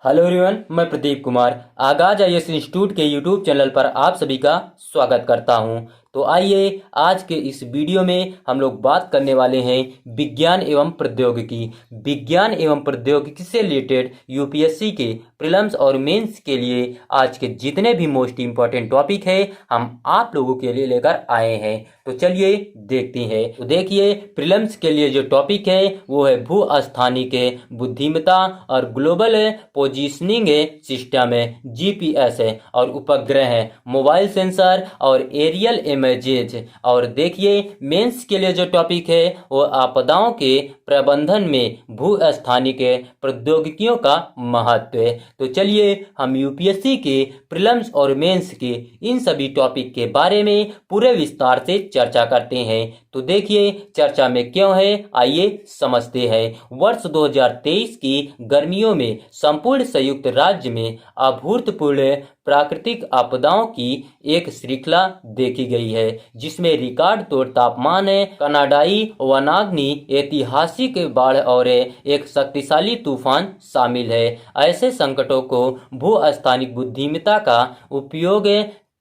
Hello everyone, मैं प्रदीप कुमार आगाज IAS institute के यूट्यूब चैनल पर आप सभी का स्वागत करता हूं। तो आइए आज के इस वीडियो में हम लोग बात करने वाले हैं विज्ञान एवं प्रौद्योगिकी। विज्ञान एवं प्रौद्योगिकी से रिलेटेड यूपीएससी के प्रीलिम्स और मेंस के लिए आज के जितने भी मोस्ट इम्पोर्टेंट टॉपिक है हम आप लोगों के लिए लेकर आए हैं। तो चलिए देखते हैं। तो देखिए, प्रीलिम्स के लिए जो टॉपिक है वो है भू स्थानिक बुद्धिमत्ता और ग्लोबल पोजीशनिंग सिस्टम है, जीपीएस है, और उपग्रह है, मोबाइल सेंसर और एरियल इमेजेज। और देखिए, मेंस के लिए जो टॉपिक है वो आपदाओं के प्रबंधन में भू स्थानिक प्रौद्योगिकियों का महत्व है। तो चलिए हम यूपीएससी के प्रीलिम्स और मेंस के इन सभी टॉपिक के बारे में पूरे विस्तार से चर्चा करते हैं। तो देखिए, चर्चा में क्यों है, आइए समझते हैं। वर्ष 2023 की गर्मियों में संपूर्ण संयुक्त राज्य में अभूतपूर्व प्राकृतिक आपदाओं की एक श्रृंखला देखी गई है, जिसमें रिकॉर्ड तोड़ तापमान, कनाडाई वनाग्नि, ऐतिहासिक बाढ़ और एक शक्तिशाली तूफान शामिल है। ऐसे संकटों को भू स्थानिक बुद्धिमत्ता का उपयोग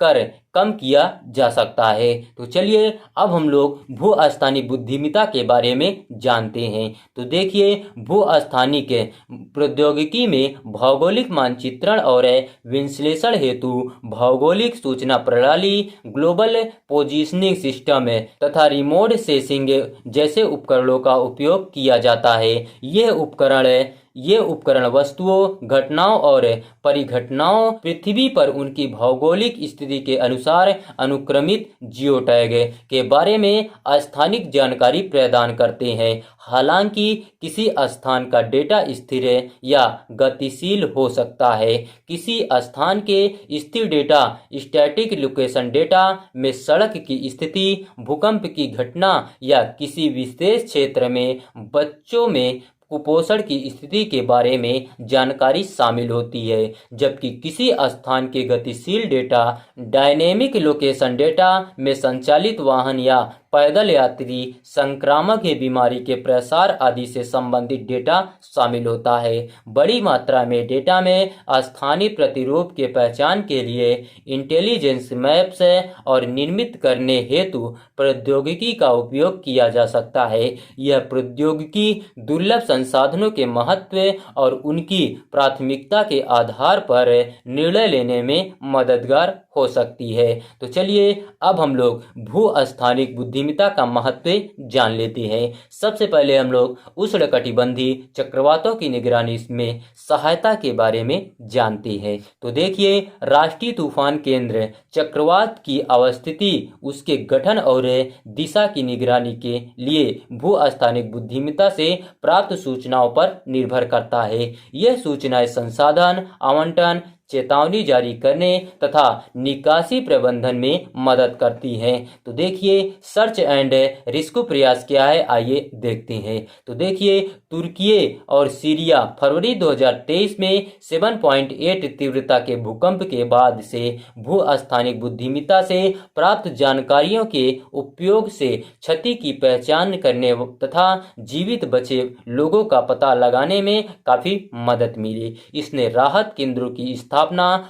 कर कम किया जा सकता है। तो चलिए अब हम लोग भू स्थानिक बुद्धिमत्ता के बारे में जानते हैं। तो देखिए, भू स्थानिक प्रौद्योगिकी में भौगोलिक मानचित्रण और विश्लेषण हेतु भौगोलिक सूचना प्रणाली, ग्लोबल पोजीशनिंग सिस्टम तथा रिमोट सेंसिंग जैसे उपकरणों का उपयोग किया जाता है। ये उपकरण वस्तुओं, घटनाओं और परिघटनाओं पृथ्वी पर उनकी भौगोलिक स्थिति के अनुसार अनुक्रमित जियोटैग के बारे में स्थानिक जानकारी प्रदान करते हैं। हालांकि किसी स्थान का डेटा स्थिर या गतिशील हो सकता है। किसी स्थान के स्थिर डेटा, स्टैटिक लोकेशन डेटा में सड़क की स्थिति, भूकंप की घटना या किसी विशेष क्षेत्र में बच्चों में कुपोषण की स्थिति के बारे में जानकारी शामिल होती है। जबकि किसी स्थान के गतिशील डेटा, डायनेमिक लोकेशन डेटा में संचालित वाहन या पैदल यात्री, संक्रामक बीमारी के प्रसार आदि से संबंधित डेटा शामिल होता है। बड़ी मात्रा में डेटा में स्थानीय प्रतिरूप के पहचान के लिए इंटेलिजेंस मैप्स और निर्मित करने हेतु प्रौद्योगिकी का उपयोग किया जा सकता है। यह प्रौद्योगिकी दुर्लभ संसाधनों के महत्व और उनकी प्राथमिकता के आधार पर निर्णय लेने में मददगार हो सकती है। तो चलिए अब हम लोग भू स्थानिक बुद्धिमत्ता का महत्व जान लेते हैं। सबसे पहले हम लोग उष्णकटिबंधीय चक्रवातों की निगरानी में सहायता के बारे में जानते हैं। तो देखिए, राष्ट्रीय तूफान केंद्र चक्रवात की अवस्थिति, उसके गठन और दिशा की निगरानी के लिए भू स्थानिक बुद्धिमत्ता से प्राप्त सूचनाओं पर निर्भर करता है। यह सूचनाएं संसाधन आवंटन, चेतावनी जारी करने तथा निकासी प्रबंधन में मदद करती हैं। तो देखिए, सर्च एंड रिस्क्यू प्रयास क्या है, आइए देखते हैं। तो देखिए, तुर्की और सीरिया फरवरी 2023 में 7.8 तीव्रता के भूकंप के बाद से भू स्थानिक बुद्धिमत्ता से प्राप्त जानकारियों के उपयोग से क्षति की पहचान करने तथा जीवित बचे लोगों का पता लगाने में काफी मदद मिली। इसने राहत केंद्रों की स्थापना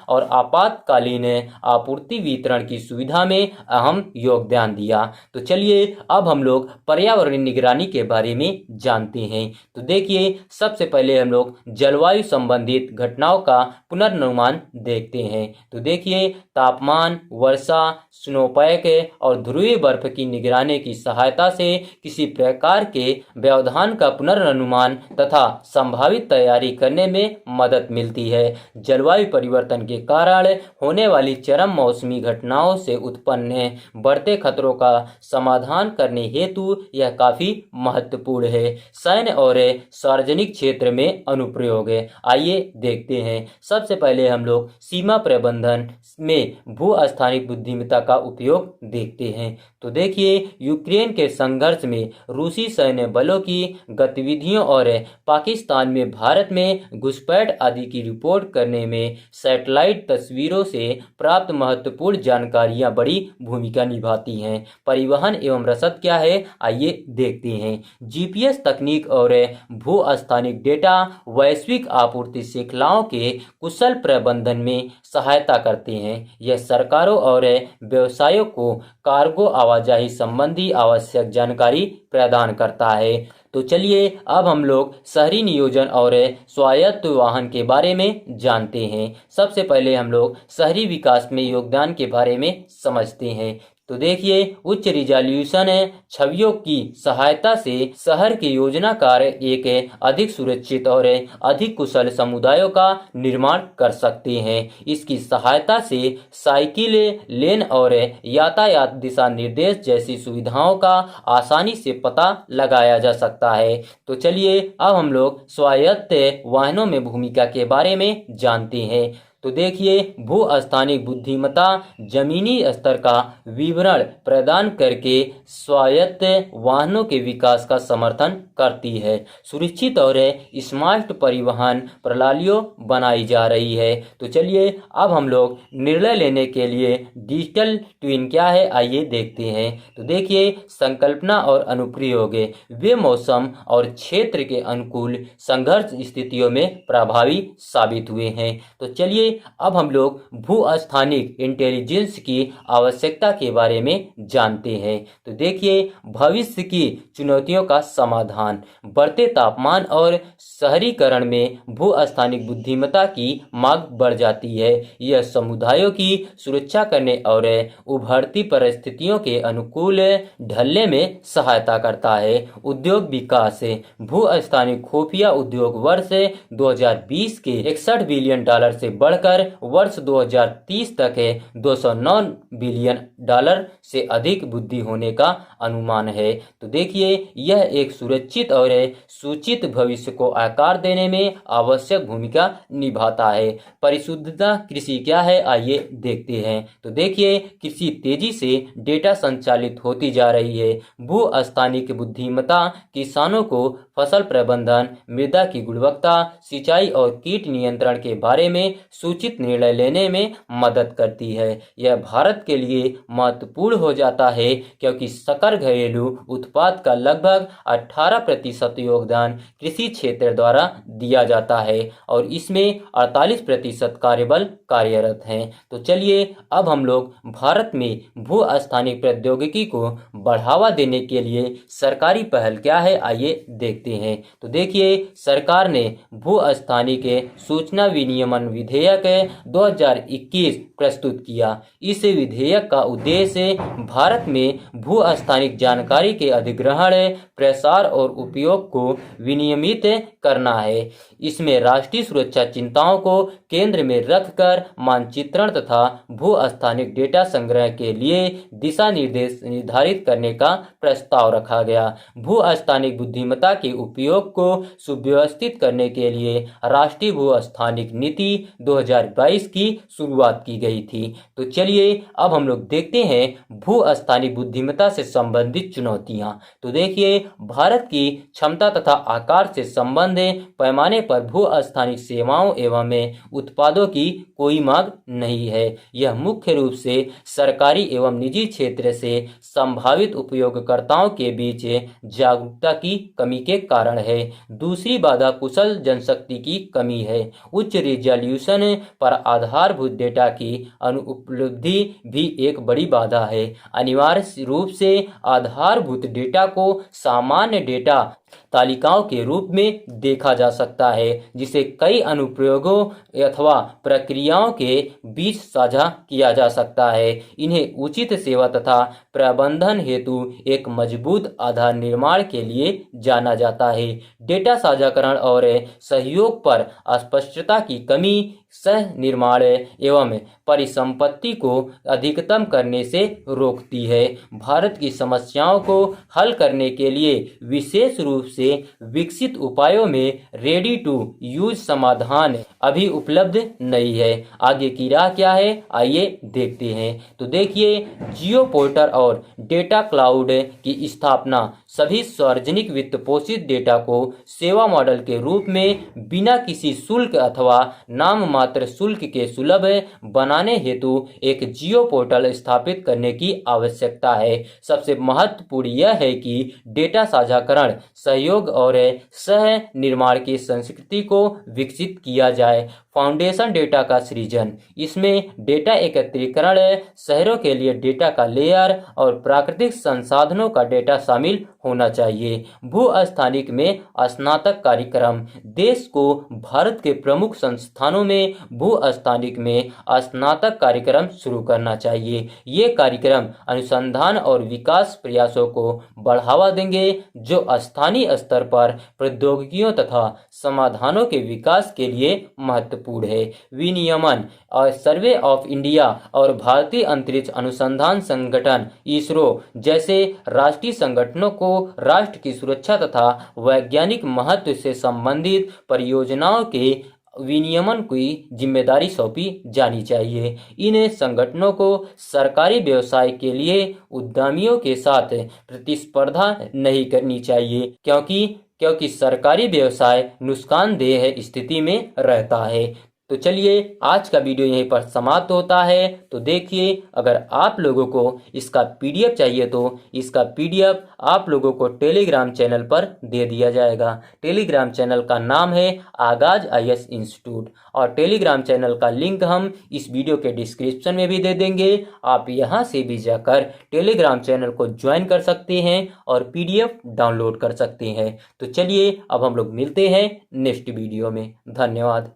और आपातकालीन आपूर्ति वितरण की सुविधा में अहम योगदान दिया। तो चलिए अब हम लोग पर्यावरण निगरानी के बारे में जानते हैं। तो देखिए, सबसे पहले हम लोग जलवायु संबंधित घटनाओं का पुनर्नुमान देखते हैं। तो देखिए, तापमान, वर्षा, स्नोपैक और ध्रुवीय बर्फ की निगरानी की सहायता से किसी प्रकार के व्यवधान का पुनर्नुमान तथा संभावित तैयारी करने में मदद मिलती है। जलवायु परिवर्तन के कारण होने वाली चरम मौसमी घटनाओं से उत्पन्न बढ़ते खतरों का समाधान करने हेतु यह काफी महत्वपूर्ण है। सैन्य और सार्वजनिक क्षेत्र में अनुप्रयोग है, आइए देखते हैं। सबसे पहले हम लोग सीमा प्रबंधन में भू स्थानिक बुद्धिमत्ता का उपयोग देखते हैं। तो देखिए, यूक्रेन के संघर्ष में रूसी सैन्य बलों की गतिविधियों और पाकिस्तान में भारत में घुसपैठ आदि की रिपोर्ट करने में सैटेलाइट तस्वीरों से प्राप्त महत्वपूर्ण जानकारियां बड़ी भूमिका निभाती हैं। परिवहन एवं रसद क्या है, आइए देखते हैं। जीपीएस तकनीक और भू-स्थानिक डेटा वैश्विक आपूर्ति श्रृंखलाओं के कुशल प्रबंधन में सहायता करते हैं। यह सरकारों और व्यवसायों को कार्गो आवाजाही संबंधी आवश्यक जानकारी प्रदान करता है। तो चलिए अब हम लोग शहरी नियोजन और स्वायत्त वाहन के बारे में जानते हैं। सबसे पहले हम लोग शहरी विकास में योगदान के बारे में समझते हैं। तो देखिए, उच्च रिजोल्यूशन छवियों की सहायता से शहर के योजनाकार एक अधिक सुरक्षित और अधिक कुशल समुदायों का निर्माण कर सकते हैं। इसकी सहायता से साइकिल लेन और यातायात दिशा निर्देश जैसी सुविधाओं का आसानी से पता लगाया जा सकता है। तो चलिए अब हम लोग स्वायत्त वाहनों में भूमिका के बारे में जानते हैं। तो देखिए, भू-स्थानिक बुद्धिमत्ता जमीनी स्तर का विवरण प्रदान करके स्वायत्त वाहनों के विकास का समर्थन करती है। सुरक्षित और स्मार्ट परिवहन प्रणालियों बनाई जा रही है। तो चलिए अब हम लोग निर्णय लेने के लिए डिजिटल ट्विन क्या है, आइए देखते हैं। तो देखिए, संकल्पना और अनुप्रयोग वे मौसम और क्षेत्र के अनुकूल संघर्ष स्थितियों में प्रभावी साबित हुए हैं। तो चलिए अब हम लोग भू-स्थानिक इंटेलिजेंस की आवश्यकता के बारे में जानते हैं। तो देखिए, भविष्य की चुनौतियों का समाधान। बढ़ते तापमान और शहरीकरण में भू-स्थानिक बुद्धिमत्ता की मांग बढ़ जाती है। यह समुदायों की सुरक्षा करने और उभरती परिस्थितियों के अनुकूल ढलने में सहायता करता है। उद्योग विकास। भू-स्थानिक खुफिया उद्योग वर्ष 2020 के $61 बिलियन से बढ़कर वर्ष 2030 तक 209 बिलियन डॉलर से अधिक वृद्धि होने का अनुमान है। तो देखिए, यह एक सुरक्षित और सूचित भविष्य को आकार देने में आवश्यक भूमिका निभाता है। परिशुद्धता कृषि क्या है, आइए देखते हैं। तो देखिए, कृषि तेजी से डेटा संचालित होती जा रही है। भू-स्थानिक बुद्धिमत्ता किसानों को फसल प्रबंधन, मृदा की गुणवत्ता, सिंचाई और कीट नियंत्रण के बारे में सूचित निर्णय लेने में मदद करती है। यह भारत के लिए महत्वपूर्ण हो जाता है क्योंकि सकल घरेलू उत्पाद का लगभग 18% योगदान कृषि क्षेत्र द्वारा दिया जाता है और इसमें 48% कार्यबल कार्यरत हैं। तो चलिए अब हम लोग भारत में भू-स्थानिक प्रौद्योगिकी को बढ़ावा देने के लिए सरकारी पहल क्या है, आइए देखते हैं। तो देखिए, सरकार ने भू-स्थानिक सूचना विनियमन विधेयक 2021 प्रस्तुत किया। इस विधेयक का उद्देश्य भारत में भू-स्थानिक जानकारी के अधिग्रहण, प्रसार और उपयोग को विनियमित करना है। इसमें राष्ट्रीय सुरक्षा चिंताओं को केंद्र में रखकर मानचित्रण तथा भू-स्थानिक डेटा संग्रह के लिए दिशा निर्देश निर्धारित करने का प्रस्ताव रखा गया। भू-स्थानिक बुद्धिमत्ता के उपयोग को सुव्यवस्थित करने के लिए राष्ट्रीय भू-स्थानिक नीति 2022 की शुरुआत की गई थी। तो चलिए अब हम लोग देखते हैं भू-स्थानिक बुद्धिमत्ता से संबंधित चुनौतियां। तो देखिए, भारत की क्षमता तथा आकार से संबंध पैमाने पर भू-स्थानिक सेवाओं एवं उत्पादों की कोई मांग नहीं है। यह मुख्य रूप से सरकारी एवं निजी क्षेत्र से संभावित उपयोगकर्ताओं के बीच जागरूकता की कमी के कारण है। दूसरी बाधा कुशल जनशक्ति की कमी है। उच्च रिजोल्यूशन पर आधारभूत डेटा की अनुपलब्धि भी एक बड़ी बाधा है। अनिवार्य रूप से आधारभूत डेटा को सामान्य डेटा तालिकाओं के रूप में देखा जा सकता है, जिसे कई अनुप्रयोगों अथवा प्रक्रियाओं के बीच साझा किया जा सकता है। इन्हें उचित सेवा तथा प्रबंधन हेतु एक मजबूत आधार निर्माण के लिए जाना जाता है। डेटा साझाकरण और सहयोग पर अस्पष्टता की कमी सह निर्माण एवं परिसंपत्ति को अधिकतम करने से रोकती है। भारत की समस्याओं को हल करने के लिए विशेष रूप से विकसित उपायों में रेडी टू यूज समाधान अभी उपलब्ध नहीं है। आगे की राह क्या है, आइए देखते हैं। तो देखिए, जियो पोर्टल और डेटा क्लाउड की स्थापना सभी सार्वजनिक वित्त पोषित डेटा को सेवा मॉडल के रूप में बिना किसी शुल्क अथवा नाम मात्र शुल्क के सुलभ बनाने हेतु एक जियो पोर्टल स्थापित करने की आवश्यकता है। सबसे महत्वपूर्ण यह है कि डेटा साझाकरण, सहयोग और सह निर्माण की संस्कृति को विकसित किया जाए। फाउंडेशन डेटा का सृजन, इसमें डेटा एकत्रीकरण, शहरों के लिए डेटा का लेयर और प्राकृतिक संसाधनों का डेटा शामिल होना चाहिए। भू-स्थानिक में स्नातक कार्यक्रम, देश को भारत के प्रमुख संस्थानों में भू-स्थानिक में स्नातक कार्यक्रम शुरू करना चाहिए। ये कार्यक्रम अनुसंधान और विकास प्रयासों को बढ़ावा देंगे जो स्थानीय स्तर पर प्रौद्योगिकियों तथा समाधानों के विकास के लिए महत्वपूर्ण है। विनियमन और सर्वे ऑफ इंडिया और भारतीय अंतरिक्ष अनुसंधान संगठन इसरो जैसे राष्ट्रीय संगठनों को राष्ट्र की सुरक्षा तथा वैज्ञानिक महत्व से संबंधित परियोजनाओं के विनियमन की जिम्मेदारी सौंपी जानी चाहिए। इन संगठनों को सरकारी व्यवसाय के लिए उद्यमियों के साथ प्रतिस्पर्धा नहीं करनी चाहिए, क्योंकि सरकारी व्यवसाय नुकसानदेह स्थिति में रहता है। तो चलिए, आज का वीडियो यहीं पर समाप्त होता है। तो देखिए, अगर आप लोगों को इसका पीडीएफ चाहिए तो इसका पीडीएफ आप लोगों को टेलीग्राम चैनल पर दे दिया जाएगा। टेलीग्राम चैनल का नाम है आगाज आईएएस इंस्टीट्यूट और टेलीग्राम चैनल का लिंक हम इस वीडियो के डिस्क्रिप्शन में भी दे देंगे। आप यहां से भी जाकर टेलीग्राम चैनल को ज्वाइन कर सकते हैं और पीडीएफ डाउनलोड कर सकते हैं। तो चलिए, अब हम लोग मिलते हैं नेक्स्ट वीडियो में। धन्यवाद।